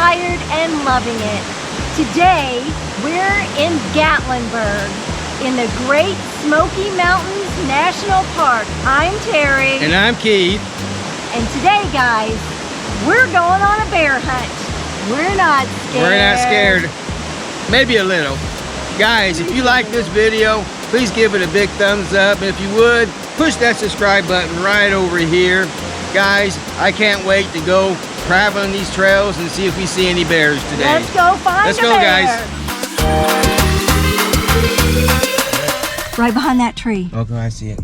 Retired and Loving It. Today, we're in Gatlinburg in the Great Smoky Mountains National Park. I'm Terry. And I'm Keith. And today, guys, we're going on a bear hunt. We're not scared. We're not scared. Maybe a little. Guys, if you like this video, please give it a big thumbs up. And if you would, push that subscribe button right over here. Guys, I can't wait to go traveling these trails and see if we see any bears today. Let's go find a bear. Guys. Right behind that tree. Okay, I see it.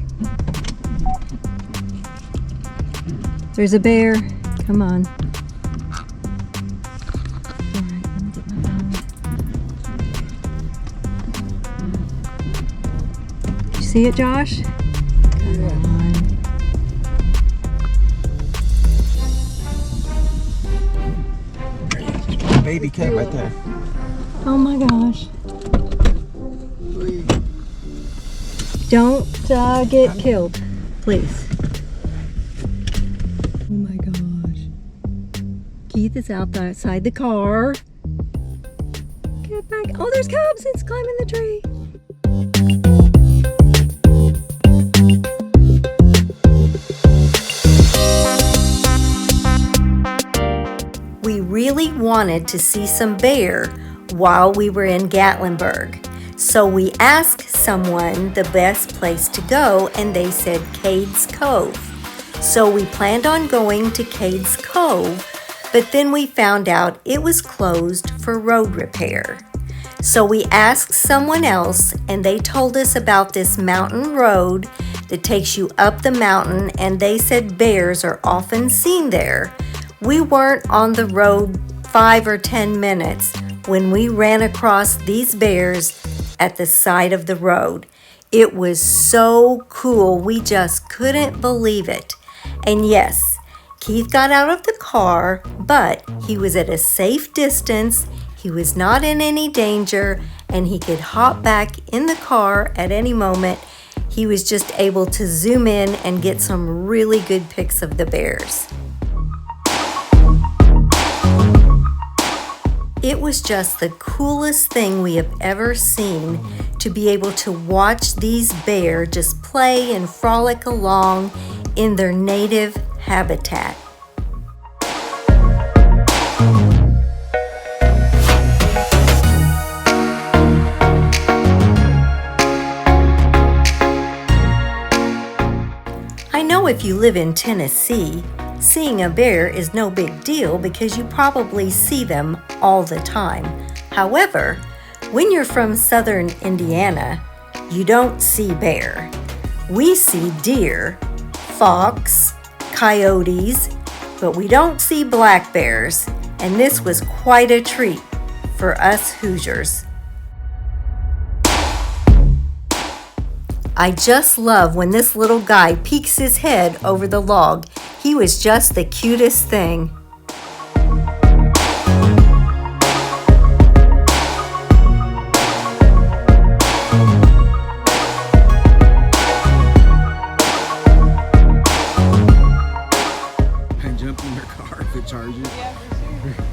There's a bear. Come on. Did you see it, Josh? Come on. Baby cub right there. Oh my gosh. Don't get killed, please. Oh my gosh. Keith is outside the car. Get back. Oh, there's cubs. It's climbing the tree. We really wanted to see some bear while we were in Gatlinburg. So we asked someone the best place to go, and they said Cades Cove. So we planned on going to Cades Cove, but then we found out it was closed for road repair. So we asked someone else, and they told us about this mountain road that takes you up the mountain, and they said bears are often seen there. We weren't on the road 5 or 10 minutes when we ran across these bears at the side of the road. It was so cool, we just couldn't believe it. And yes, Keith got out of the car, but he was at a safe distance, he was not in any danger, and he could hop back in the car at any moment. He was just able to zoom in and get some really good pics of the bears. It was just the coolest thing we have ever seen to be able to watch these bears just play and frolic along in their native habitat. I know if you live in Tennessee, seeing a bear is no big deal because you probably see them all the time. However, when you're from southern Indiana, you don't see bear. We see deer, fox, coyotes, but we don't see black bears, and this was quite a treat for us Hoosiers. I just love when this little guy peeks his head over the log. He was just the cutest thing. I jump in your car if it charges. Yeah, for sure.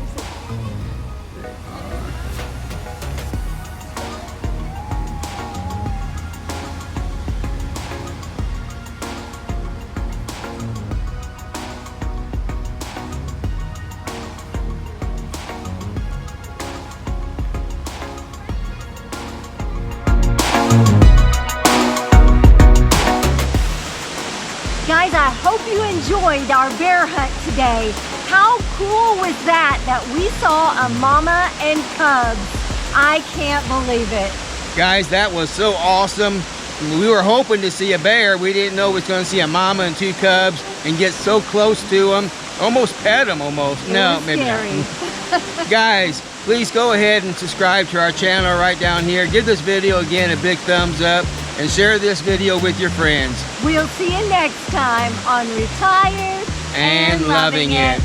Guys, I hope you enjoyed our bear hunt today. How cool was that we saw a mama and cubs? I can't believe it. Guys, that was so awesome. We were hoping to see a bear. We didn't know we was going to see a mama and 2 cubs and get so close to them. Almost pet them almost. No, maybe not. Guys, please go ahead and subscribe to our channel right down here. Give this video again a big thumbs up and share this video with your friends. We'll see you next time on Retired and Loving It.